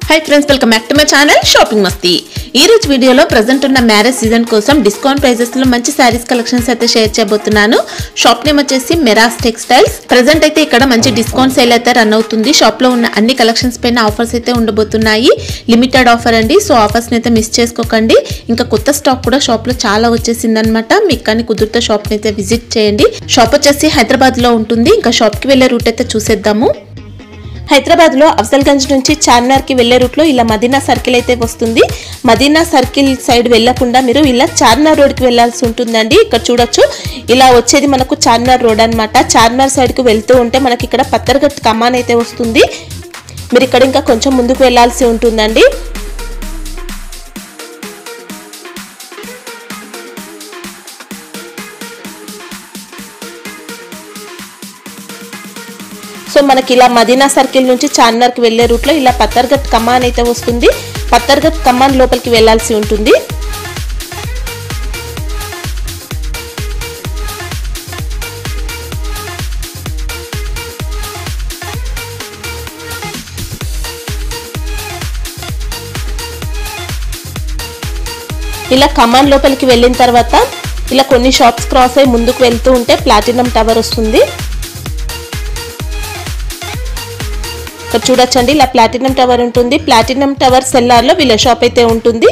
Hi friends, welcome back to my channel shopping మస్తీ। ఈ రోజు వీడియోలో ప్రెజెంట్ ఉన్న మ్యారేజ్ సీజన్ కోసం డిస్కౌంట్ ప్రైజెస్ లో మంచి సారీస్ కలెక్షన్స్ అయితే షేర్ చేయబోతున్నాను। షాప్ నేమ్ వచ్చేసి మెరాస్ టెక్స్టైల్స్। ప్రెజెంట్ అయితే ఇక్కడ మంచి డిస్కౌంట్ సేల్ అయితే రన్ అవుతుంది। షాప్ లో ఉన్న అన్ని కలెక్షన్స్ పైన ఆఫర్స్ అయితే ఉండబోతున్నాయి। లిమిటెడ్ ఆఫర్ అండి, సో ఆఫర్స్ ని అయితే మిస్ చేసుకోకండి। ఇంకా కొత్త స్టాక్ కూడా షాప్ లో చాలా వచ్చేసిందన్నమాట। మీకు కానీ కుదిరితే షాప్ ని అయితే విజిట్ చేయండి। షాప్ వచ్చేసి హైదరాబాద్ లో ఉంటుంది। ఇంకా షాప్ కి వెళ్ళే రూట్ అయితే చూసేద్దాము। హైదరాబాద్ లో అఫ్జల్గంజ్ నుంచి చార్మినార్ కి వెళ్లే రూట్ లో ఇలా మదీనా సర్కిల్ అయితే వస్తుంది। మదీనా సర్కిల్ సైడ్ వెళ్లకుండా మీరు ఇలా చార్మినార్ రోడ్ కి వెళ్లాల్సి ఉంటుందండి। ఇక్కడ చూడొచ్చు, ఇలా వచ్చేది మనకు చార్మినార్ రోడ్ అన్నమాట। చార్మినార్ సైడ్ కు వెళ్తూ ఉంటే మనకి ఇక్కడ పత్తర్ఘట్ కమాన్ అయితే వస్తుంది। మీరు ఇక్కడ ఇంకా కొంచెం ముందుకు వెళ్లాల్సి ఉంటుందండి। సో మనకి ఇలా మదీనా సర్కిల్ నుంచి చార్మినార్ కి వెళ్లే రూట్ లో ఇలా పత్తర్ఘట్ కమాన్ అయితే వస్తుంది। పత్తర్ఘట్ కమాన్ లోపలికి వెళ్లాల్సి ఉంటుంది। ఇలా కమాన్ లోపలికి వెళ్ళిన తర్వాత ఇలా కొన్ని షాప్స్ క్రాస్ అయి ముందుకు వెళ్తూ ఉంటే ప్లాటినం టవర్ వస్తుంది। ఇక్కడ చూడొచ్చండి, ఇలా ప్లాటినం టవర్ ఉంటుంది। ప్లాటినం టవర్ సెల్లార్ లో వీళ్ళ షాప్ అయితే ఉంటుంది।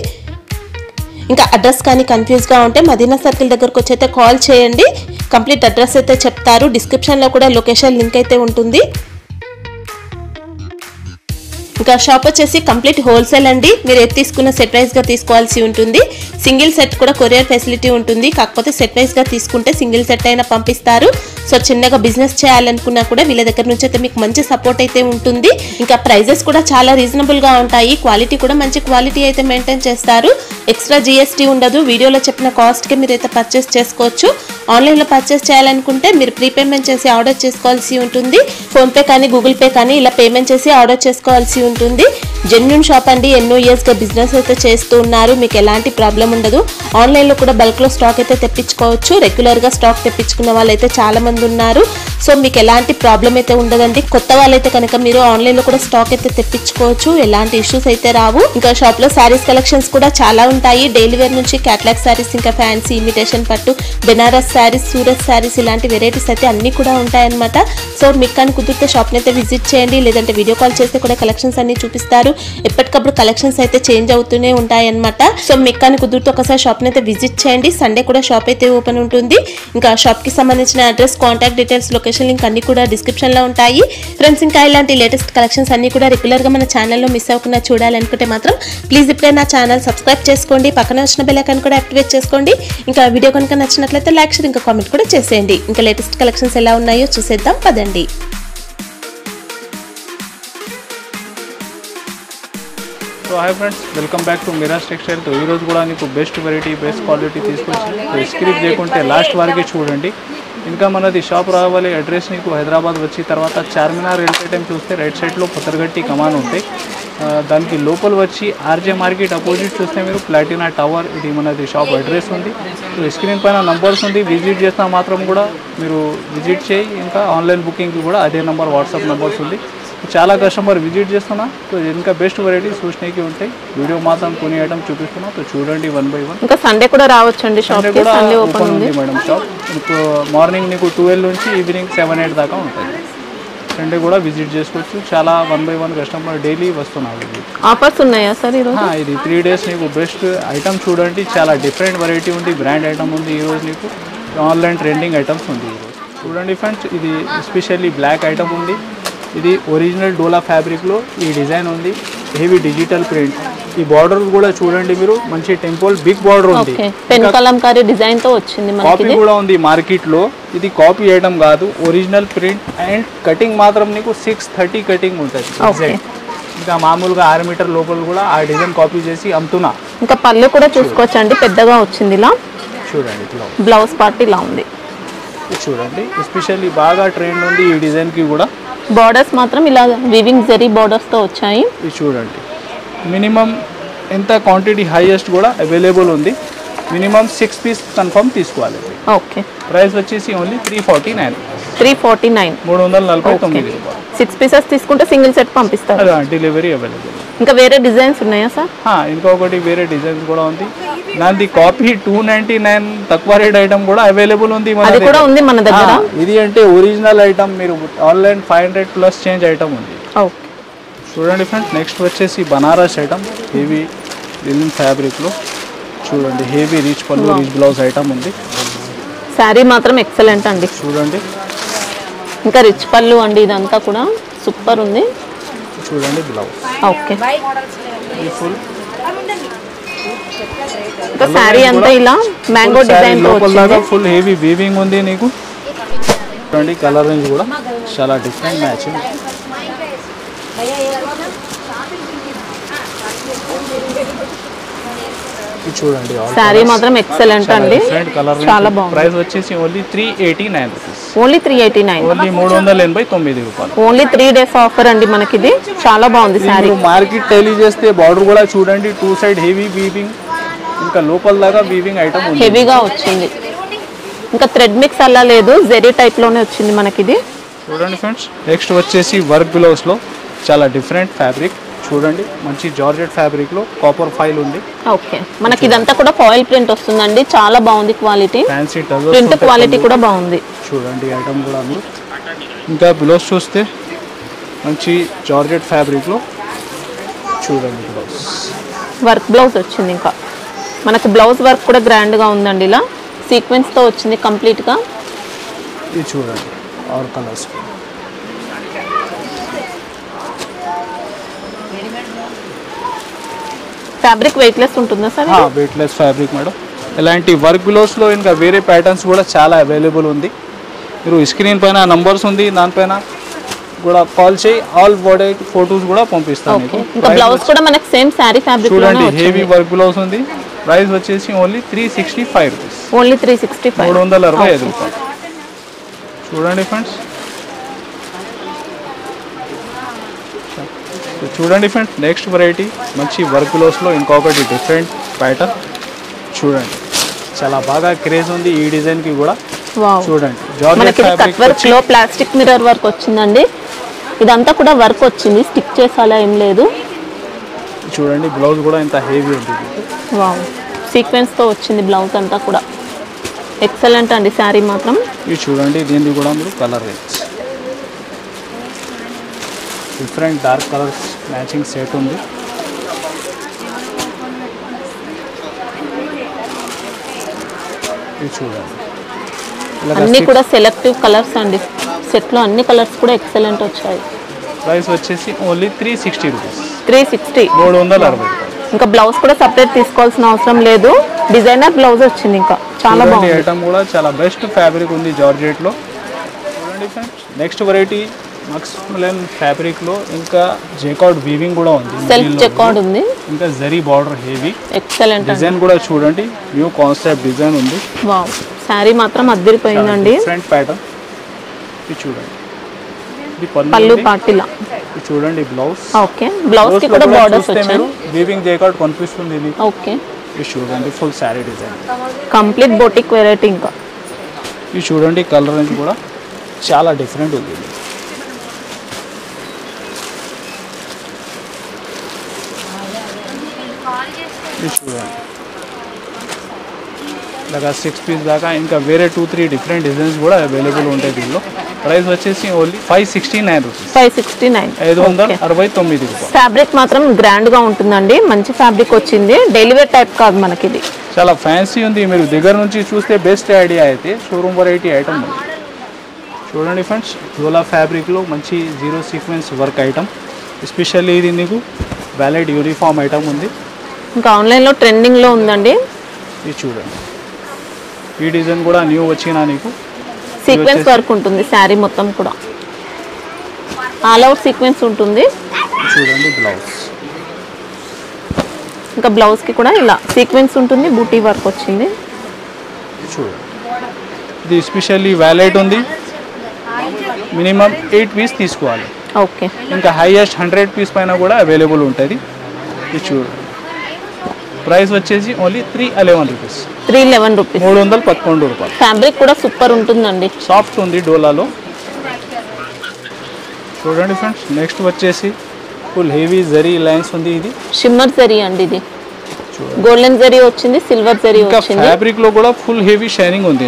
ఇంకా అడ్రస్ కానీ కన్ఫ్యూజ్ గా ఉంటే మదీనా సర్కిల్ దగ్గరకు వచ్చి అయితే కాల్ చేయండి, కంప్లీట్ అడ్రస్ అయితే చెప్తారు। డిస్క్రిప్షన్ లో కూడా లొకేషన్ లింక్ అయితే ఉంటుంది। ఇంకా షాప్ వచ్చేసి కంప్లీట్ హోల్సేల్ అండి। మీరు ఏది తీసుకున్న సెట్ వైజ్ గా తీసుకోవాల్సి ఉంటుంది। సింగిల్ సెట్ కూడా కొరియర్ ఫెసిలిటీ ఉంటుంది, కాకపోతే సెట్ వైజ్ గా తీసుకుంటే సింగిల్ సెట్ అయినా పంపిస్తారు। సో చిన్నగా బిజినెస్ చేయాలనుకున్నా కూడా వీళ్ళ దగ్గర నుంచి అయితే మీకు మంచి సపోర్ట్ అయితే ఉంటుంది। ఇంకా ప్రైజెస్ కూడా చాలా రీజనబుల్ గా ఉంటాయి। క్వాలిటీ కూడా మంచి క్వాలిటీ అయితే మెయింటైన్ చేస్తారు। ఎక్స్ట్రా జిఎస్టీ ఉండదు। వీడియోలో చెప్పిన కాస్ట్ కి మీరైతే పర్చేస్ చేసుకోవచ్చు। ఆన్లైన్ లో పర్చేస్ చేయాలనుకుంటే మీరు ప్రీపేమెంట్ చేసి ఆర్డర్ చేసుకోవాల్సి ఉంటుంది। ఫోన్ పే కానీ గూగుల్ పే కానీ ఇలా పేమెంట్ చేసి ఆర్డర్ చేసుకోవాల్సి ఉంటుంది। జెన్యూన్ షాప్ అండి, ఎన్నో ఇయర్స్ గా బిజినెస్ అయితే చేస్తూ ఉన్నారు, మీకు ఎలాంటి ప్రాబ్లం ఉండదు। ఆన్లైన్ లో కూడా బల్క్ లో స్టాక్ అయితే తెప్పించుకోవచ్చు। రెగ్యులర్ గా స్టాక్ తెప్పించుకున్న వాళ్ళైతే చాలా మంది ఉన్నారు, సో మీకు ఎలాంటి ప్రాబ్లం అయితే ఉండదండి। కొత్త వాళ్ళైతే కనుక మీరు ఆన్లైన్ లో కూడా స్టాక్ అయితే తెప్పించుకోవచ్చు, ఎలాంటి ఇష్యూస్ అయితే రావు। ఇంకా షాప్ లో శారీస్ కలెక్షన్స్ కూడా చాలా ఉంటాయి। డైలీ వేర్ నుంచి క్యాటలాగ్ శారీస్, ఇంకా ఫ్యాన్సీ, ఇమిటేషన్ పట్టు, బెనారస్ శారీస్, సూరత్ శారీస్ ఇలాంటి వెరైటీస్ అయితే అన్ని కూడా ఉంటాయన్నమాట। సో మీకు కానీ కుదిరితే షాప్ ని అయితే విజిట్ చేయండి, లేదంటే వీడియో కాల్ చేస్తే కూడా కలెక్షన్స్ అన్ని చూపిస్తారు। ఎప్పటికప్పుడు కలెక్షన్స్ అయితే చేంజ్ అవుతూనే ఉంటాయి అన్నమాట। సో మీకు కానీ కుదిరితే ఒకసారి షాప్ ని అయితే విజిట్ చేయండి। సండే కూడా షాప్ అయితే ఓపెన్ ఉంటుంది। ఇంకా షాప్ కి సంబంధించిన address, contact details, location link అన్ని కూడా డిస్క్రిప్షన్ లో ఉంటాయి ఫ్రెండ్స్। ఇంకా ఇలాంటి లేటెస్ట్ కలెక్షన్స్ అన్ని కూడా రెగ్యులర్ గా మన ఛానల్లో మిస్ అవ్వకుండా చూడాలనుకుంటే మాత్రం ప్లీజ్ ఇప్పుడే నా ఛానల్ సబ్స్క్రైబ్ చేసుకోండి, పక్కన వచ్చిన బెల్ ఐకాన్ కూడా యాక్టివేట్ చేసుకోండి। ఇంకా వీడియో కనుక నచ్చినట్లయితే లైక్, షేర్, ఇంకా కామెంట్ కూడా చేసేయండి। ఇంకా లేటెస్ట్ కలెక్షన్స్ ఎలా ఉన్నాయో చూసేద్దాం పదండి। तो hi friends, welcome back to Meras textile. तो ఈ రోజు కూడా నీకు బెస్ట్ వెరైటీ, బెస్ట్ క్వాలిటీ తీసుకొచ్చి సో స్క్రిప్ట్ చేయకుంటే లాస్ట్ వరకు చూడండి। ఇంకా మనది షాప్ రావాలి, అడ్రస్ నీకు హైదరాబాద్ వచ్చి తర్వాత చార్మినార్ వెళ్ళే టైం చూస్తే రైట్ సైడ్లో పత్తర్ఘట్టి కమాన్ ఉంటాయి, దానికి లోపల వచ్చి ఆర్జే మార్కెట్ అపోజిట్ చూస్తే మీరు ప్లాటినా టవర్, ఇది మనది షాప్ అడ్రస్ ఉంది। సో స్క్రీన్ పైన నంబర్స్ ఉంది, విజిట్ చేసినా మాత్రం కూడా మీరు విజిట్ చేయి। ఇంకా ఆన్లైన్ బుకింగ్కి కూడా అదే నెంబర్, వాట్సాప్ నెంబర్స్ ఉంది। చాలా కస్టమర్ విజిట్ చేస్తున్నా, సో ఇంకా బెస్ట్ వెరైటీస్ చూసినకి ఉంటాయి। వీడియో మాత్రం కొన్ని ఐటమ్ చూపిస్తున్నా, సో చూడండి 1 by 1। ఇంకా సండే కూడా రావచ్చండి, షాప్ కి సండే ఓపెన్ ఉంది మేడం। షాప్ మీకు మార్నింగ్ నీకు 12 నుంచి ఈవినింగ్ 7-8 దాకా ఉంటుంది। సండే కూడా విజిట్ చేసుకోవచ్చు। చాలా 1 by 1 కస్టమర్ డైలీ వస్తున్నారు। ఆఫర్స్ ఉన్నాయా సార్ ఈరోజు? ఇది 3 days నీకు బెస్ట్ ఐటమ్ చూడండి, చాలా డిఫరెంట్ వెరైటీ ఉంది, బ్రాండ్ ఐటమ్ ఉంది ఈరోజు నీకు, ఆన్లైన్ ట్రెండింగ్ ఐటమ్స్ ఉంది ఈరోజు చూడండి ఫ్రెండ్స్। ఇది ఎస్పెషల్లీ బ్లాక్ ఐటమ్ ఉంది, ఇది ఒరిజినల్ డోలా ఫ్యాబ్రిక్లో ఈ డిజైన్ ఉంది, హెవీ డిజిటల్ ప్రింట్। ఈ బార్డర్ కూడా చూడండి మీరు, మంచి టెంపుల్ బిగ్ బార్డర్ ఉంది, పెన్ కలంకారీ డిజైన్ తో వచ్చింది, కాపీ కూడా ఉంది మార్కెట్లో। ఇది కాపీ ఐటమ్ కాదు, ఒరిజినల్ ప్రింట్ అండ్ కటింగ్ మాత్రం నీకు 630 కటింగ్ ఉంటుంది। ఇంకా మామూలుగా 6 మీటర్ లోపల కూడా ఆ డిజైన్ కాపీ చేసి అమ్ముతున్నా। ఇంకా పళ్ళు కూడా చూసుకోవచ్చండి, పెద్దగా వచ్చింది ఇలా చూడండి। బ్లౌజ్ పార్ట్ ఇలా ఉంది చూడండి, ఎస్పెషల్లీ బాగా ట్రెండ్ ఉంది ఈ డిజైన్ కి కూడా। బోర్డర్స్ మాత్రం ఇలా వీవింగ్ జరీ బోర్డర్స్ తో వచ్చాయి। ఇది చూడండి, మినిమం ఎంత క్వాంటిటీ హైయెస్ట్ కూడా అవైలబుల్ ఉంది। మినిమం 6 పీస్ కన్ఫర్మ్ తీసుకోవాలి. ఓకే. ప్రైస్ వచ్చేసి ఓన్లీ 349. 349. 349 రూపాయలు. 6 పీసెస్ తీసుకుంటే సింగిల్ సెట్ పంపిస్తారు. Delivery available. ఇంకా వేరే డిజైన్స్ ఉన్నాయా సార్? ఇంకొకటి వేరే డిజైన్స్ కూడా ఉంది. దాని కాపీ 299 తక్కువ రేట్ ఐటమ్ కూడా అవైలబుల్ ఉంది అది కూడా ఉంది మన దగ్గర. ఇది అంటే ఒరిజినల్ ఐటమ్, మీరు ఆన్లైన్ 500 ప్లస్ చేంజ్ ఐటమ్ ఉంది. ఓకే. చూడండి ఫ్రెండ్స్, నెక్స్ట్ వచ్చేసి బనారస్ ఐటమ్, హెవీ లినన్ ఫ్యాబ్రిక్లో చూడండి, హెవీ రిచ్ పళ్ళు రిచ్ బ్లౌజ్ ఐటమ్ ఉంది. శారీ మాత్రం ఎక్సలెంట్ అండి. చూడండి, ఇంకా రిచ్ పళ్ళు అండి, ఇదంతా కూడా సూపర్ ఉంది. చూడండి బ్లౌజ్. ఓకే. ఫుల్ ఇంకా శారీ అంతా ఇలా మ్యాంగో డిజైన్ తో వచ్చింది. ఫుల్ హెవీ వీవింగ్ ఉంది నీకు. చూడండి కలర్ రేంజ్ కూడా చాలా డిఫరెంట్ మ్యాచింగ్. చూడండి శారీ మాత్రం ఎక్సలెంట్ అండి, చాలా బాగుంది. ప్రైస్ వచ్చేసి ఓన్లీ 389 రూపీస్. ఓన్లీ 389. ఓన్లీ 389 రూపాయలు. ఓన్లీ 3 డేస్ ఆఫర్ అండి మనకి. ఇది చాలా బాగుంది శారీ. మార్కెట్ టెలీ చేస్తే బార్డర్ కూడా చూడండి, 2 సైడ్ హెవీ వీవింగ్, ఇంకా లోపల దాకా వీవింగ్ ఐటమ్ ఉంది. హెవీగా వచ్చింది, ఇంకా థ్రెడ్ మిక్స్ అలా లేదు, జెరీ టైప్ లోనే వచ్చింది మనకి ఇది. చూడండి ఫ్రెండ్స్, నెక్స్ట్ వచ్చేసి వర్క్ బ్లౌజ్ లో చాలా డిఫరెంట్ ఫ్యాబ్రిక్. చూడండి, మంచి జార్జెట్ ఫ్యాబ్రిక్ లో కాపర్ ఫైల్ ఉంది. ఓకే. మనకి ఇదంతా కూడా ఫాయిల్ ప్రింట్ వస్తుందండి, చాలా బాగుంది క్వాలిటీ. ఫ్యాన్సీ ప్రింట్ క్వాలిటీ కూడా బాగుంది. చూడండి ఐటమ్ కూడా. ఇంకా బ్లౌజ్ చూస్తే మంచి జార్జెట్ ఫ్యాబ్రిక్ లో చూడండి బ్లౌజ్. వర్క్ బ్లౌజ్ వచ్చింది. ఇంకా మనకి బ్లౌజ్ వర్క్ కూడా గ్రాండ్ గా ఉందండి, ఇలా సీక్వెన్స్ తో వచ్చింది కంప్లీట్ గా. ఇది చూడండి ఆల్ కలర్స్. ఫ్యాబ్రిక్ వెయిట్లెస్ ఉంటుందా సార్? Weightless fabric madam. ఇలాంటి వర్క్ బ్లౌజ్ లో ఇంకా వేరే ప్యాటర్న్స్ కూడా చాలా అవైలబుల్ ఉంది. మీరు స్క్రీన్ పైన నంబర్స్ ఉంది, దానిపైన కూడా కాల్ చేయి, ఆల్ బాడీ ఫోటోస్ కూడా పంపిస్తాను మీకు. ఇంకా బ్లౌజ్ కూడా మనకి సేమ్ సారీ ఫ్యాబ్రిక్ చూడండి, హెవీ వర్క్ బ్లౌజ్ ఉంది. ప్రైస్ వచ్చేసి ఓన్లీ 365 రూపీస్. ఓన్లీ 365. 365 రూపాయలు. చూడండి ఫ్రెండ్స్, చూడండి ఫ్రెండ్స్, నెక్స్ట్ వెరైటీ మంచి వర్క్ బ్లౌజ్ లో ఇంకొకటి డిఫరెంట్ ప్యాటర్న్. చూడండి, చాలా బాగా క్రేజ్ ఉంది ఈ డిజైన్ కి కూడా. చూడండి, జార్జెట్ ఫ్యాబ్రిక్ వర్క్ లో ప్లాస్టిక్ మిర్రర్ వర్క్ వచ్చిందండి. ఇదంతా కూడా వర్క్ వచ్చింది, స్టిక్ చేసాలా ఏం లేదు. చూడండి బ్లౌజ్ కూడా ఇంత హెవీ ఉంది. వావ్, సీక్వెన్స్ తో వచ్చింది బ్లౌజ్ అంతా కూడా. ఎక్సలెంట్ అండి శారీ మాత్రం. ఇది చూడండి, దీన్ని కూడా మీరు colour range different dark colours matching set ఉంది. ఇది చూడండి, అన్ని కూడా సెలెక్టివ్ కలర్స్ అండి. సెట్ లో అన్ని కలర్స్ కూడా ఎక్సలెంట్ వచ్చాయి. ప్రైస్ వచ్చేసి ఓన్లీ 360 రూపీస్. 360. 360. ఇంకా బ్లౌజ్ కూడా సపరేట్ తీసుకోవాల్సిన అవసరం లేదు, డిజైనర్ బ్లౌజ్ వచ్చింది. ఇంకా చాలా బాగుంది. ఐటమ్ కూడా చాలా బెస్ట్ ఫ్యాబ్రిక్ ఉంది జార్జెట్ లో. చూడండి ఫ్రెండ్స్, నెక్స్ట్ వెరైటీ మక్స్మిలన్ ఫ్యాబ్రిక్ లో ఇంకా జేకార్డ్ వీవింగ్ కూడా ఉంది. సెల్ఫ్ జేకార్డ్ ఉంది, ఇంకా zari border heavy. Excellent. Design కూడా చూడండి, న్యూ కాన్సెప్ట్ డిజైన్ ఉంది. వావ్, శారీ మాత్రం అద్దరిపోయిందండి. Different pattern. ఇది చూడండి, ఇది పళ్ళు పాటిలా. ఇది చూడండి బ్లౌజ్. ఓకే, బ్లౌజ్ కి కూడా బోర్డర్స్ వచ్చాయి. వీవింగ్ జేకార్డ్ కనిపిస్తుంది ఇది. ఓకే. ఇది చూడండి full sari design, complete boutique variety. ఇంకా ఇది చూడండి కలర్ రేంజ్ కూడా చాలా డిఫరెంట్ ఉంది. చూడండి ఇలాగా 6 పీస్ దాకా ఇంకా వేరే 2-3 డిఫరెంట్ డిజైన్స్ కూడా అవైలబుల్ ఉంటాయి దీనిలో. ప్రైస్ వచ్చేసి ఓన్లీ 569 రూపీస్. 569. 569 రూపాయలు. ఫ్యాబ్రిక్ మాత్రం గ్రాండ్ గా ఉంటుందండి, మంచి ఫ్యాబ్రిక్ వచ్చింది. డైలీ వేర్ టైప్ కాదు మనకి ఇది. చాలా ఫ్యాన్సీ ఉంది, మీరు దగ్గర నుంచి చూస్తే బెస్ట్ ఐడియా అయితే షోరూమ్ వెరైటీ ఐటమ్ ఉంది. చూడండి ఫ్రెండ్స్, డోలా ఫ్యాబ్రిక్లో మంచి zero sequence work item. Especially ఇది నీకు వ్యాలిడ్ యూనిఫామ్ ఐటమ్ ఉంది. ఇంకా ఆన్లైన్లో ట్రెండింగ్లో ఉందండి. ఇది చూడండి, ఈ డిజైన్ కూడా న్యూ వచ్చినా నీకు సీక్వెన్స్ వర్క్ ఉంటుంది. శారీ మొత్తం కూడా ఆల్ అవుట్ సీక్వెన్స్ ఉంటుంది. చూడండి బ్లౌజ్, ఇంకా బ్లౌజ్కి కూడా ఇలా సీక్వెన్స్ ఉంటుంది, బూటీ వర్క్ వచ్చింది. చూడండి, ఇది ఎస్పెషల్లీ వ్యాలిడ్ ఉంది. మినిమం 8 పీస్ తీసుకోవాలి. ఓకే, ఇంకా హైయెస్ట్ 100 పీస్ పైన కూడా అవైలబుల్ ఉంటుంది. ఇది చూడండి, ప్రైస్ వచ్చేసి ఓన్లీ 311 రూపీస్. 311 రూపీస్. 311 రూపాయలు. ఫ్యాబ్రిక్ కూడా సూపర్ ఉంటుందండి, సాఫ్ట్ ఉంది డోలాలో. చూడండి ఫ్రెండ్స్, నెక్స్ట్ వచ్చేసి ఫుల్ హెవీ జరీ లైన్స్ ఉంది. ఇది షిమ్మర్ జరీ అండి, ఇది గోల్డెన్ జరీ వచ్చింది, సిల్వర్ జరీ వచ్చింది. ఫ్యాబ్రిక్ లో కూడా ఫుల్ హెవీ షైనింగ్ ఉంది.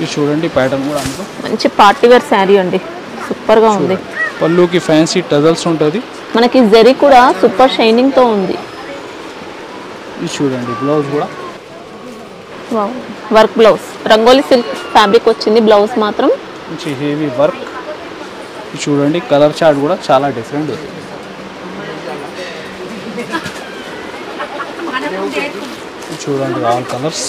ఇది చూడండి ప్యాటర్న్ కూడా అందులో మంచి పార్టీ వేర్ శారీ అండి, సూపర్ గా ఉంది. పళ్ళుకి ఫ్యాన్సీ టజల్స్ ఉంటుంది. మనకి జరీ కూడా సూపర్ షైనింగ్ తో ఉంది. ఇది చూడండి బ్లౌజ్ కూడా work blouse, rangoli silk fabric వచ్చింది. బ్లౌజ్ మాత్రం మంచి హెవీ వర్క్. చూడండి కలర్ చార్ట్ కూడా చాలా డిఫరెంట్ ఉంది. చూడండి ఆల్ కలర్స్.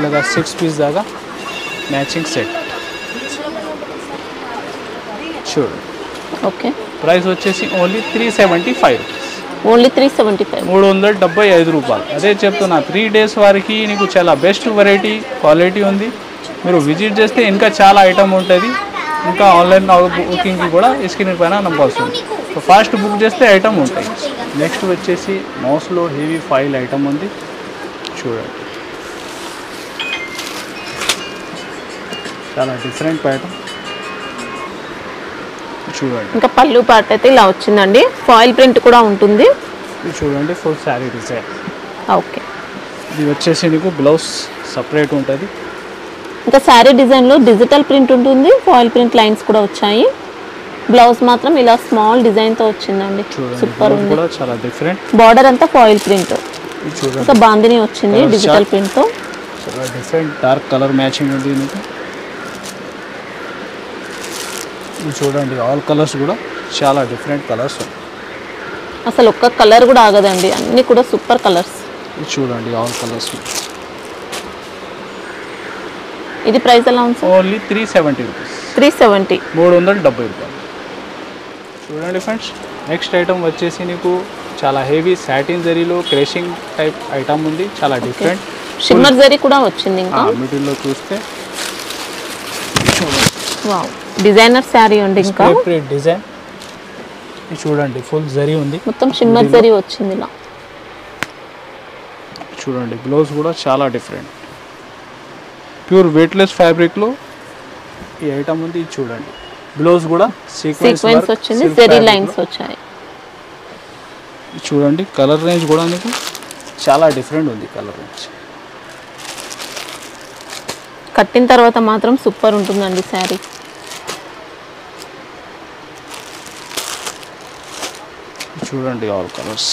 ఇలాగా 6 పీస్ దాకా మ్యాచింగ్ సెట్. చూడండి ఓకే, ప్రైస్ వచ్చేసి ఓన్లీ 375 రూపీస్. ఓన్లీ 375. 375 రూపాయలు. అదే చెప్తున్నా, 3 డేస్ వారికి నీకు చాలా బెస్ట్ వెరైటీ క్వాలిటీ ఉంది. మీరు విజిట్ చేస్తే ఇంకా చాలా ఐటమ్ ఉంటుంది. ఇంకా ఆన్లైన్ బుకింగ్కి కూడా స్క్రీన్ పైన నంబర్స్ ఉంది. సో ఫాస్ట్ బుక్ చేస్తే ఐటమ్ ఉంటాయి. నెక్స్ట్ వచ్చేసి మౌస్లో హెవీ ఫైల్ ఐటమ్ ఉంది. చూడండి చాలా డిఫరెంట్ ఐటమ్. చూడండి ఇంకా పళ్ళు పార్ట్ అయితే ఇలా వచ్చిందండి, ఫాయిల్ ప్రింట్ కూడా ఉంటుంది. ఇది చూడండి ఫుల్ శారీ డిజైన్. ఓకే, ఇది వచ్చేసి నీకు బ్లౌజ్ సపరేట్ ఉంటుంది. ఇంకా శారీ డిజైన్లో డిజిటల్ ప్రింట్ ఉంటుంది, ఫాయిల్ ప్రింట్ లైన్స్ కూడా వచ్చాయి. బ్లౌజ్ మాత్రం ఇలా స్మాల్ డిజైన్తో వచ్చిందండి, సూపర్ ఉంది. కూడా చాలా డిఫరెంట్. బార్డర్ అంతా ఫాయిల్ ప్రింట్, ఇది చూడండి ఇంకా బాందిని వచ్చింది డిజిటల్ ప్రింట్తో. చాలా డిఫరెంట్ డార్క్ కలర్ మ్యాచింగ్ ఉంది మీకు. ఇది చూడండి ఆల్ కలర్స్ కూడా చాలా డిఫరెంట్ కలర్స్. అసలు ఒక్క కలర్ కూడా ఆగదండి, అన్ని కూడా సూపర్ కలర్స్. ఇది చూడండి ఆల్ కలర్స్. ఇది ప్రైస్ ఎలా ఉంది సార్? Only 370 rupees. 370. 370 రూపాయలు. చూడండి ఫ్రెండ్స్, నెక్స్ట్ ఐటమ్ వచ్చేసి నీకు చాలా హెవీ సాటిన్ జరీలో క్రేషింగ్ టైప్ ఐటమ్ ఉంది, చాలా డిఫరెంట్. షిమ్మర్ జరీ కూడా వచ్చింది. ఇంకా మిడిల్లో చూస్తే వావ్, డిజైనర్ శారీ ఉంది. ఇంకా డిజైన్ చూడండి ఫుల్ జరీ ఉంది, మొత్తం షిమ్మర్ జరీ వచ్చింది ఇలా. చూడండి బ్లౌజ్ కూడా చాలా డిఫరెంట్, ప్యూర్ వెయిట్లెస్ ఫ్యాబ్రిక్లో ఈ ఐటమ్ ఉంది. ఇది చూడండి బ్లౌజ్ కూడా సీక్వెన్స్ వచ్చింది, జరీ లైన్స్ వచ్చాయి. చూడండి కలర్ రేంజ్ కూడా మీకు చాలా డిఫరెంట్ ఉంది. కలర్ రేంజ్ కట్టిన తర్వాత మాత్రం సూపర్ ఉంటుందండి శారీ. చూడండి ఆల్ కలర్స్.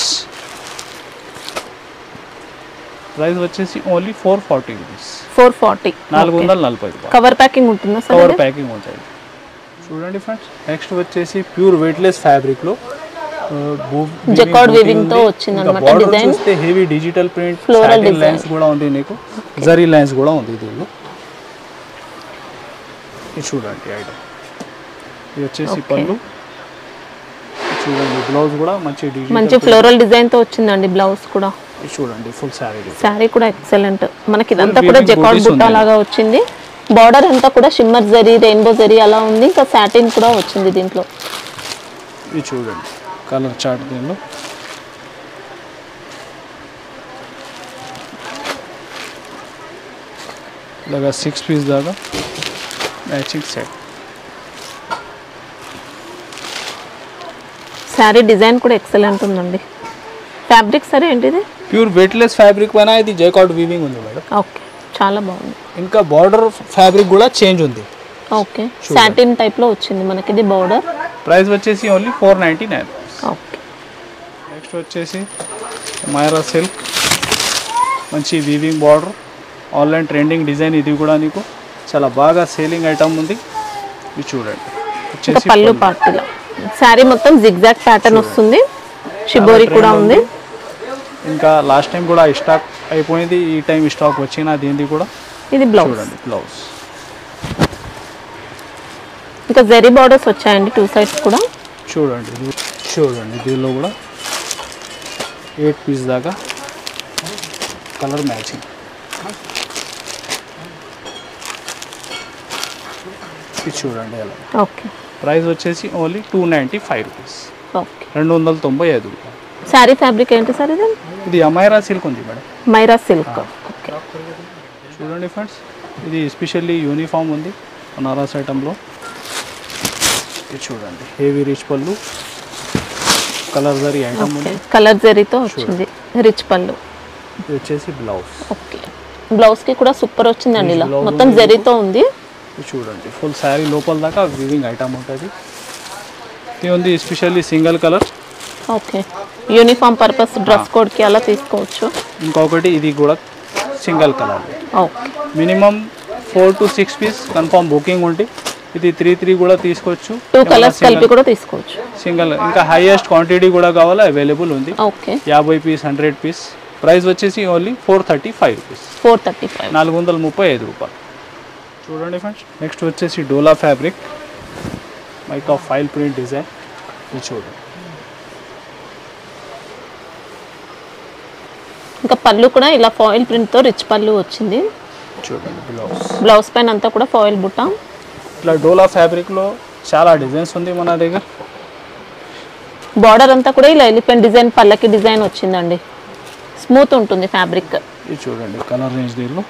ప్రైస్ వచ్చేసి ఓన్లీ 440 రూపీస్. 440. 440 రూపాయలు. కవర్ ప్యాకింగ్ ఉంటుందా సార్? కవర్ ప్యాకింగ్ ఉంటుంది. చూడండి ఫ్రెండ్స్, నెక్స్ట్ వచ్చేసి ప్యూర్ వెయిట్లెస్ ఫ్యాబ్రిక్ లో జకార్డ్ వీవింగ్ తో వచ్చింది అన్నమాట డిజైన్. చూస్తే heavy digital print, satin lines కూడా ఉంది నీకు, జరీ లైన్స్ కూడా ఉంది దీనిలో. ఇది చూడండి ఐటమ్. ఇది వచ్చేసి పళ్ళు. చూడండి బ్లౌజ్ కూడా మంచి ఫ్లోరల్ డిజైన్ తో వచ్చిందండి బ్లౌజ్ కూడా. చూడండి ఫుల్ శారీ కూడా ఎక్సలెంట్. మనకి ఇదంతా కూడా జకార్డ్ బుట్టా లాగా వచ్చింది. బార్డర్ అంతా కూడా షిమ్మర్ జరీ, రెయిన్బో జరీ అలా ఉంది. ఇంకా సాటిన్ కూడా వచ్చింది దీంట్లో. ఇది చూడండి కలర్ చార్ట్ దీనిలో. ఇలాగా 6 పీస్ దాకా మ్యాచింగ్ సెట్. శారీ డిజైన్ కూడా ఎక్సలెంట్ ఉందండి. ఫ్యాబ్రిక్ సరే ఏంటిది? ప్యూర్ వెయిట్లెస్ ఫ్యాబ్రిక్ పైన ఇది జకార్డ్ వీవింగ్ ఉంది మేడం. ఓకే, చాలా బాగుంది. ఇంకా బార్డర్ ఫ్యాబ్రిక్ కూడా చేంజ్ ఉంది. ఓకే, సాటిన్ టైప్ లో వచ్చింది మనకి ఇది బార్డర్. ప్రైస్ వచ్చేసి ఓన్లీ 499. ఓకే, నెక్స్ట్ వచ్చేసి మైరా సిల్క్, మంచి weaving border, online trending design. ఇది కూడా నీకు చాలా బాగా సేలింగ్ ఐటమ్ ఉంది. ఇది చూడండి వచ్చేసి పళ్ళు పార్టీలో శారీ మొత్తం జిగ్జాగ్ ప్యాటర్న్ వస్తుంది. షిబోరి కూడా ఉంది. ఇంకా లాస్ట్ టైం కూడా స్టాక్ అయిపోయింది, ఈ టైం స్టాక్ వచ్చిన దీనిది కూడా. ఇది బ్లౌజ్. చూడండి బ్లౌజ్. ఇంకా జరీ బార్డర్స్ వచ్చాయండి 2 సైడ్స్ కూడా. చూడండి దీనిలో కూడా 8 పీస్ దాకా కలర్ మ్యాచింగ్. ఇది చూడండి అలా. ఓకే. ప్రైస్ వచ్చేసి ఓన్లీ 295 రూపీస్, ఓకే. 295 రూపాయలు. శారీ ఫ్యాబ్రిక్ ఏంటి సార్ ఇది? ఇది అమైరా సిల్క్ ఉంది మేడం. మైరా సిల్క్. ఓకే. చూడండి ఫ్రెండ్స్, ఇది ఎస్పెషల్లీ యూనిఫామ్ ఉంది బనారస్ ఐటంలో. ఇది చూడండి హెవీ రిచ్ పళ్ళు, కలర్ జరీ ఐటమ్ ఉంది. కలర్ జరీతో వచ్చింది రిచ్ పళ్ళు. ఇది వచ్చేసి బ్లౌజ్. ఓకే. బ్లౌజ్కి కూడా సూపర్ వచ్చిందండి, ఇలా మొత్తం జరీతో ఉంది. ఇది చూడండి ఫుల్ శారీ లోపల దాకా వివింగ్ ఐటమ్ ఉంటుంది. ఇది ఉంది especially single colour. Okay. Uniform purpose dress కోడ్కి అలా తీసుకోవచ్చు. ఇంకొకటి ఇది కూడా single colour. Okay. Minimum 4 to 6 piece confirm booking ఉంటే ఇది 3 కూడా తీసుకోవచ్చు. 2 కలర్స్ కలిపి కూడా తీసుకోవచ్చు. సింగిల్ ఇంకా హైయెస్ట్ క్వాంటిటీ కూడా కావాలా అవైలబుల్ ఉంది. ఓకే. 50 piece 100 piece. ప్రైస్ వచ్చేసి ఓన్లీ 435 రూపీస్, 435, 435 రూపాయలు. చూడండి ఫ్రెండ్స్, నెక్స్ట్ వచ్చేసి Dola fabric mica foil print design. ఇది చూడండి. ఇంకా పళ్ళు కూడా ఇలా ఫాయిల్ ప్రింట్తో రిచ్ పళ్ళు వచ్చింది. చూడండి బ్లౌజ్. బ్లౌజ్ పైన అంతా కూడా ఫాయిల్ బుట్ట. ఇట్లా డోలా ఫ్యాబ్రిక్లో చాలా డిజైన్స్ ఉంది మన దగ్గర. బార్డర్ అంతా కూడా ఇలా ఎలిఫెంట్ డిజైన్ పల్లకి డిజైన్ వచ్చిందండి. స్మూత్ ఉంటుంది ఫ్యాబ్రిక్. ఇది చూడండి కలర్ రేంజ్ దీనిలో.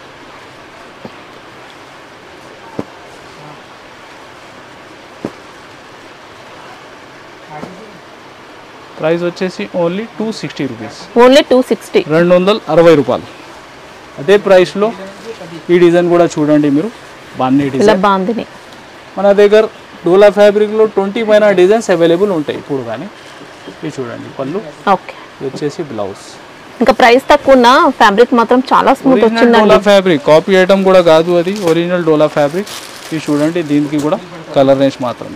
ప్రైస్ వచ్చేసి ఓన్లీ 260 రూపీస్, ఓన్లీ 260, 260 రూపాయలు. అదే ప్రైస్లో ఈ డిజైన్ కూడా చూడండి మీరు, బాందిని ఇలా డిజైన్. బాందిని మన దగ్గర డోలా ఫ్యాబ్రిక్లో 20 పైన డిజైన్స్ అవైలబుల్ ఉంటాయి ఇప్పుడు. కానీ ఇది చూడండి పళ్ళు. ఓకే. ఇది వచ్చేసి బ్లౌజ్. ఇంకా ప్రైస్ తక్కువ ఉన్న ఫ్యాబ్రిక్ మాత్రం చాలా స్మూత్ వచ్చిందండి. డోలా ఫ్యాబ్రిక్ కాపీ ఐటమ్ కూడా కాదు, అది ఒరిజినల్ డోలా ఫ్యాబ్రిక్. ఇది చూడండి, దీనికి కూడా కలర్ రేంజ్ మాత్రం.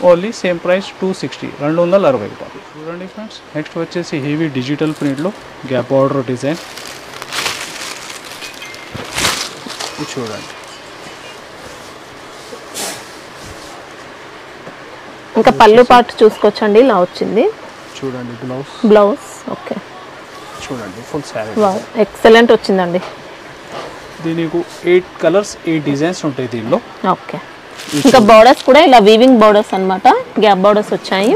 ఓన్లీ సేమ్ ప్రైస్ 260, 260 రూపాయలు. చూడండి ఫ్రెండ్స్, నెక్స్ట్ వచ్చేసి హెవీ డిజిటల్ ప్రింట్లో గ్యాప్ బార్డర్ డిజైన్. ఇది చూడండి. ఇంకా పళ్ళు పాటు చూసుకోవచ్చండి, ఇలా వచ్చింది. చూడండి బ్లౌజ్. బ్లౌజ్. ఓకే. చూడండి ఫుల్ శారీ. వావ్, ఎక్సలెంట్ వచ్చిందండి. దీనికి 8 కలర్స్ 8 డిజైన్స్ ఉంటాయి దీనిలో. ఓకే. ఇంకా బార్డర్స్ కూడా ఇలా వీవింగ్ బార్డర్స్ అన్నమాట, గ్యాప్ బార్డర్స్ వచ్చాయి.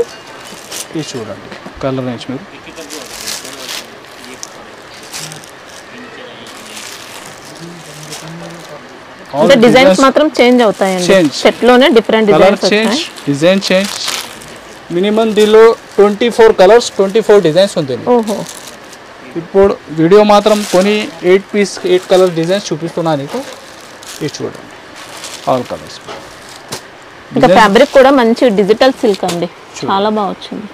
ఇది చూడండి కలర్ రేంజ్ మీరు. అంటే డిజైన్స్ మాత్రం చేంజ్ అవుతాయండి, సెట్ లోనే different designs change, design change. Minimum దీనిలో 24 కలర్స్ 24 డిజైన్స్ ఉంటుంది. ఓహో. ఇప్పుడు వీడియో మాత్రం కొన్ని 8 కలర్ డిజైన్స్ చూపిస్తున్నాను నీకు. ఇది చూడండి ఆల్ కలర్స్. ఇంకా ఫ్యాబ్రిక్ కూడా మంచి డిజిటల్ సిల్క్ అండి, చాలా బాగా వచ్చింది.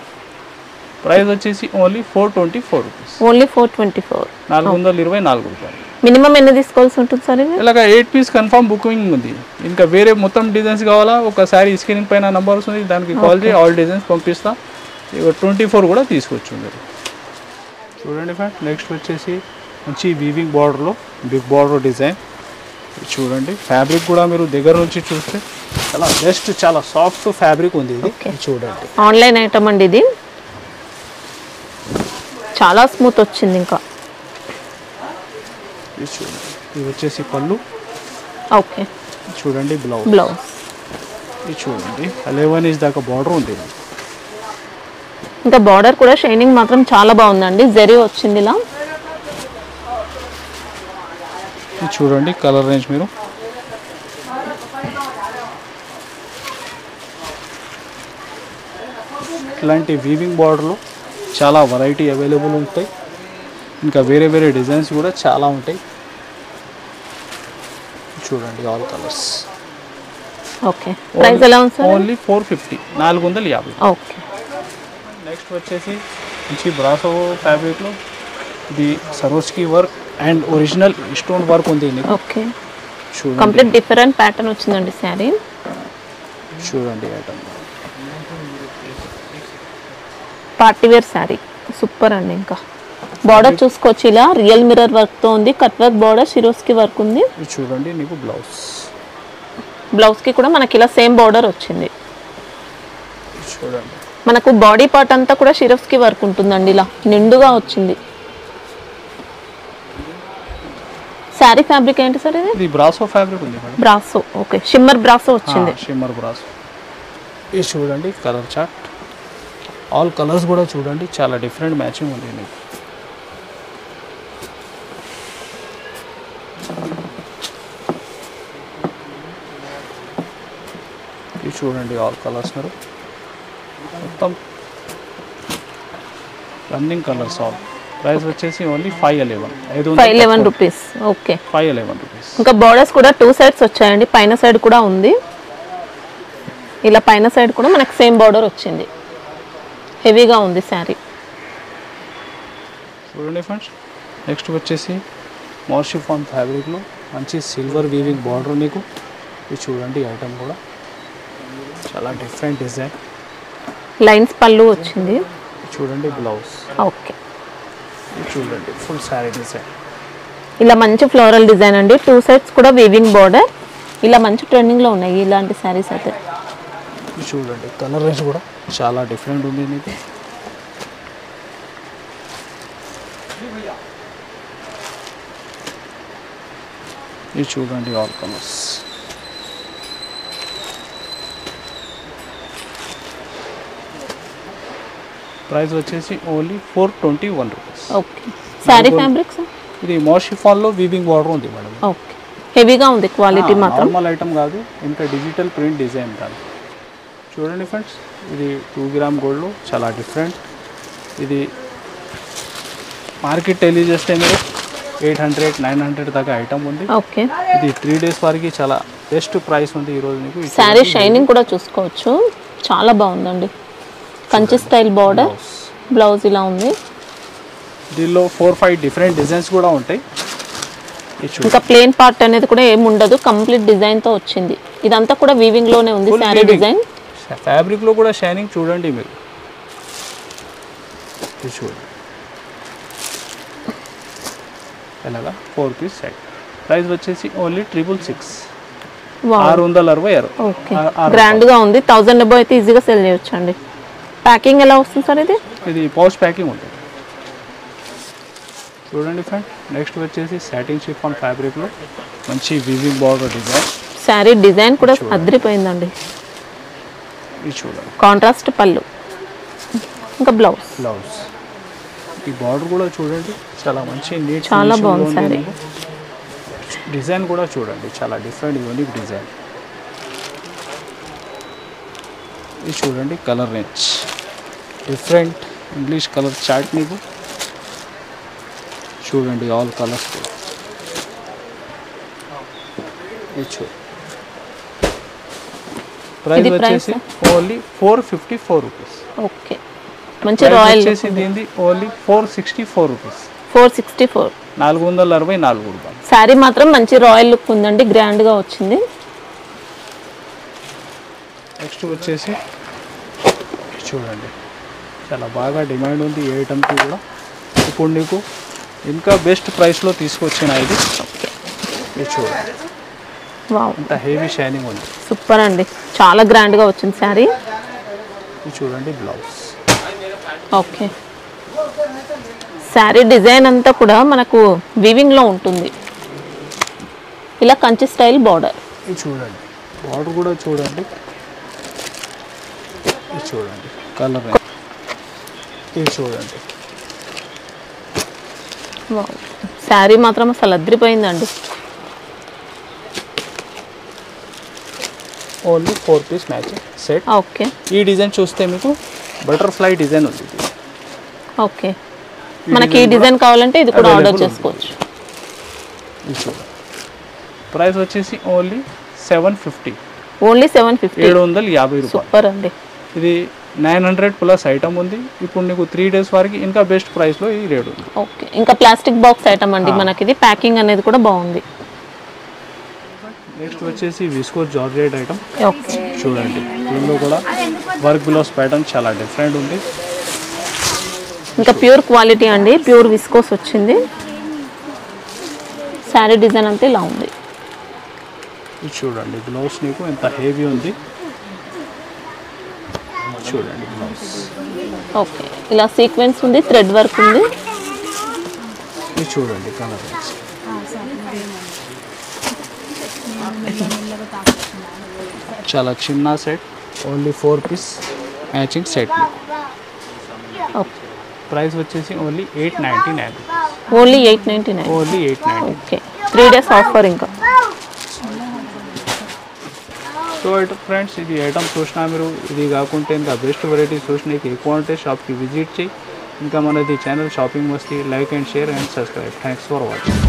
ప్రైస్ వచ్చేసి ఓన్లీ 424 రూపీస్, ఓన్లీ 424, 424 రూపాయలు. మినిమం ఎన్ని తీసుకోవాల్సి ఉంటుంది సార్ ఇది? ఇలాగ 8 పీస్ కన్ఫర్మ్ బుకింగ్ ఉంది. ఇంకా వేరే మొత్తం డిజైన్స్ కావాలా, ఒకసారి స్క్రీన్ పైన నంబర్స్ ఉంది, దానికి కాల్ చేసి ఆల్ డిజైన్స్ పంపిస్తా. 24 కూడా తీసుకోవచ్చు మీరు. చూడండి ఫ్రెండ్, నెక్స్ట్ వచ్చేసి మంచి వీవింగ్ బార్డర్లో బిగ్ బార్డర్ డిజైన్. చూడండి ఫ్యాబ్రిక్ కూడా మీరు దగ్గర నుంచి చూస్తే చాలా బెస్ట్, చాలా సాఫ్ట్ ఫ్యాబ్రిక్ ఉంది ఇది. చూడండి ఆన్లైన్ ఐటమ్ అండి ఇది, చాలా స్మూత్ వచ్చింది. ఇంకా ఇది చూడండి, ఇది వచ్చేసి పళ్ళు. ఓకే. చూడండి బ్లౌజ్. బ్లౌజ్. ఇది చూడండి 11 ఇంచ్ దాకా బార్డర్ ఉంది. ఇంకా బార్డర్ కూడా షైనింగ్ మాత్రం చాలా బాగుందండి, జరీ వచ్చింది ఇలా. ఇది చూడండి కలర్ రేంజ్ మీరు. ఇట్లాంటి వీవింగ్ బార్డర్లో చాలా వెరైటీ అవైలబుల్ ఉంటాయి. ఇంకా వేరే వేరే డిజైన్స్ కూడా చాలా ఉంటాయి. చూడండి ఆల్ కలర్స్. ఓకే. ప్రైస్ ఎలా ఉంది సార్? ఓన్లీ 450, 450. ఓకే. నెక్స్ట్ వచ్చేసి మంచి బ్రాసో ఫ్యాబ్రిక్లో ఇది Swarovski work and original stone work ఉంది. ఓకే. చూడండి కంప్లీట్ డిఫరెంట్ ప్యాటర్న్ వచ్చిందండి శారీ. చూడండి item party wear sari super అండి. ఇంకా బార్డర్ చూసుకోవచ్చు, ఇలా రియల్ మిర్రర్ వర్క్తో ఉంది, cut work border, Swarovski work ఉంది. చూడండి నీకు బ్లౌజ్. బ్లౌజ్కి కూడా మనకి ఇలా సేమ్ బార్డర్ వచ్చింది. చూడండి మనకు బాడీ పార్ట్ అంతా కూడా షిరఫ్స్కి వర్క్ ఉంటుందండి, ఇలా నిండుగా వచ్చింది. శారీ ఫ్యాబ్రిక్ ఏంటి సార్ ఇది? ఇది బ్రాసో ఫ్యాబ్రిక్ ఉంది madam. Brasso, okay, shimmer Brasso వచ్చింది. Shimmer Brasso. ఇది చూడండి కలర్ చార్ట్, ఆల్ కలర్స్ కూడా చూడండి చాలా డిఫరెంట్ మ్యాచింగ్ ఉంది మీకు. ఇది చూడండి ఆల్ కలర్స్ మీరు మొత్తం రన్నింగ్ కలర్స్ ఆల్. ప్రైస్ వచ్చేసి ఓన్లీ 511 రూపీస్. Okay, 511 rupees. ఇంకా బోర్డర్స్ కూడా 2 సైడ్స్ వచ్చాయండి, పైన సైడ్ కూడా ఉంది. ఇలా పైన సైడ్ కూడా మనకు సేమ్ బార్డర్ వచ్చింది. హెవీగా ఉంది శారీ. చూడండి ఫ్రెండ్స్, నెక్స్ట్ వచ్చేసి మోర్ షిఫాన్ ఫ్యాబ్రిక్లో మంచి సిల్వర్ వీవింగ్ బార్డర్ మీకు. ఇది చూడండి ఐటమ్ కూడా చాలా డిఫరెంట్ డిజైన్. లైన్స్ పళ్ళు వచ్చింది. చూడండి బ్లౌజ్. ఓకే, ఇది చూడండి ఫుల్ శారీ డిజైన్. ఇలా మంచి ఫ్లోరల్ డిజైన్ అండి, 2 సైడ్స్ కూడా వీవింగ్ బార్డర్. ఇలా మంచి ట్రెండింగ్లో ఉన్నాయి ఇలాంటి శారీస్ అయితే. ఇది చూడండి కలర్ రేంజ్ కూడా చాలా డిఫరెంట్ ఉంది మీకు. ఇది చూడండి ఆల్ కలర్స్. ప్రైస్ వచ్చేసి only 421 rupees. Okay, sari fabrics ఇది మోర్ షిఫాన్లో వీవింగ్ బార్డర్ ఉంది మేడం. ఓకే, హెవీగా ఉంది క్వాలిటీ మాత్రం. నార్మల్ ఐటమ్ కాదు, ఇంకా డిజిటల్ ప్రింట్ డిజైన్ కాదు. చూడండి ఫ్రెండ్స్, ఇది 2 గ్రామ్ గోల్డ్లో చాలా డిఫరెంట్. ఇది మార్కెట్ తెలియజేస్తే మీరు 800-900 దాకా ఐటమ్ ఉంది. ఓకే, ఇది 3 డేస్ వరకు చాలా బెస్ట్ ప్రైస్ ఉంది ఈరోజు మీకు. శారీ షైనింగ్ కూడా చూసుకోవచ్చు, చాలా బాగుందండి. కంచి స్టైల్ బార్డర్, బ్లౌజ్ ఇలా ఉంది. దీనిలో 4-5 డిఫరెంట్ డిజైన్స్ కూడా ఉంటాయి. ఇంకా ప్లేన్ పార్ట్ అనేది కూడా ఏమి ఉండదు, కంప్లీట్ డిజైన్తో వచ్చింది. ఇదంతా కూడా వీవింగ్లోనే ఉంది శారీ డిజైన్. ఫ్యాబ్రిక్లో కూడా షైనింగ్ చూడండి మీరు. ఇది చూడండి ఎలాగా 4 పీస్ సెట్. ప్రైస్ వచ్చేసి ఓన్లీ 666. 666. ఓకే, గ్రాండ్గా ఉంది. 1000 అబౌవ్ అయితే ఈజీగా సెల్ చేయొచ్చు అండి. ప్యాకింగ్ ఎలా వస్తుంది సార్ ఇది? ఇది పౌచ్ ప్యాకింగ్ ఉంటుంది. చూడండి ఫ్రెండ్, నెక్స్ట్ వచ్చేసి సాటిన్ షిఫాన్ ఫ్యాబ్రిక్లో మంచి weaving border design. Sari design కూడా అదిరిపోయిందండి. ఇది చూడండి కాంట్రాస్ట్ పళ్ళు, ఇంకా బ్లౌజ్. ఈ బార్డర్ కూడా చూడండి చాలా మంచి నీట్, చాలా బాగుంది శారీ. డిజైన్ కూడా చూడండి చాలా డిఫరెంట్ యూనిక్ డిజైన్. ఇది చూడండి colour range different English colour chart మీకు. చూడండి ఆల్ కలర్స్ కూడా. ఇది చూడండి ప్రైస్ వచ్చేసి ఓన్లీ 454 రూపీస్. ఓకే, మంచి రాయల్ వచ్చేసి దీనిది ఓన్లీ 464 రూపీస్. 464, 464 రూపాయలు. శారీ మాత్రం మంచి రాయల్ లుక్ ఉందండి, గ్రాండ్గా వచ్చింది. నెక్స్ట్ వచ్చేసి చూడండి చాలా బాగా డిమాండ్ ఉంది ఈ ఐటమ్కి కూడా. ఇప్పుడు నీకు ఇంకా బెస్ట్ ప్రైస్లో తీసుకొచ్చిన ఇది. ఇది చూడండి వావ్, అంత హెవీ షైనింగ్ ఉంది. సూపర్ అండి, చాలా గ్రాండ్గా వచ్చింది శారీ. ఇది చూడండి బ్లౌజ్. ఓకే, శారీ డిజైన్ అంతా కూడా మనకు వీవింగ్లో ఉంటుంది. ఇలా కంచి స్టైల్ బార్డర్. ఇది చూడండి బార్డర్ కూడా చూడండి. ఇది చూడండి కలర్. ఇది చూడండి శారీ మాత్రం అసలు అదిరిపోయిందండి. Only 4 piece matching set. Okay, ఈ డిజైన్ చూస్తే మీకు బటర్ఫ్లై డిజైన్ ఉంది. ఓకే, మనకి ఈ డిజైన్ కావాలంటే ఇది కూడా ఆర్డర్ చేసుకోవచ్చు. ఇది చూడండి ప్రైస్ వచ్చేసి ఓన్లీ 750. ఓన్లీ 750, 750 రూపాయలు. సూపర్ అండి. ఇది 900 ప్లస్ ఐటమ్ ఉంది. ఇప్పుడు నీకు 3 డేస్ వరకు ఇంకా బెస్ట్ ప్రైస్లో ఈ రేట్ ఉంది. ఓకే, ఇంకా ప్లాస్టిక్ బాక్స్ ఐటమ్ అండి మనకి. ఇది ప్యాకింగ్ అనేది కూడా బాగుంది. నెక్స్ట్ వచ్చేసి విస్కోస్ జార్జెట్ ఐటమ్. ఓకే, చూడండి దీనిలో కూడా వర్క్ బ్లౌజ్ ప్యాటర్న్ చాలా డిఫరెంట్ ఉంది. ఇంకా ప్యూర్ క్వాలిటీ అండి, ప్యూర్ విస్కోస్ వచ్చింది. శారీ డిజైన్ అంతా ఇలా ఉంది. ఇది చూడండి బ్లౌజ్ నీకు ఎంత హెవీ ఉంది. చూడండి బ్లౌజ్. ఓకే, ఇలా సీక్వెన్స్ ఉంది, థ్రెడ్ వర్క్ ఉంది. ఇది చూడండి కలర్ చాలా చిన్న set, only 4 piece matching set. Okay, price వచ్చేసి only 899. Only 899. Only 899. Okay, 3 days offer ఇంకా. సో ఫ్రెండ్స్, ఇది ఐటమ్ చూసినా మీరు, ఇది కాకుంటే ఇంకా బెస్ట్ వెరైటీ చూసినాకి ఎక్కువ ఉంటే షాప్కి విజిట్ చేయి. ఇంకా మనది channel shopping Masti, like and share and subscribe. Thanks for watching.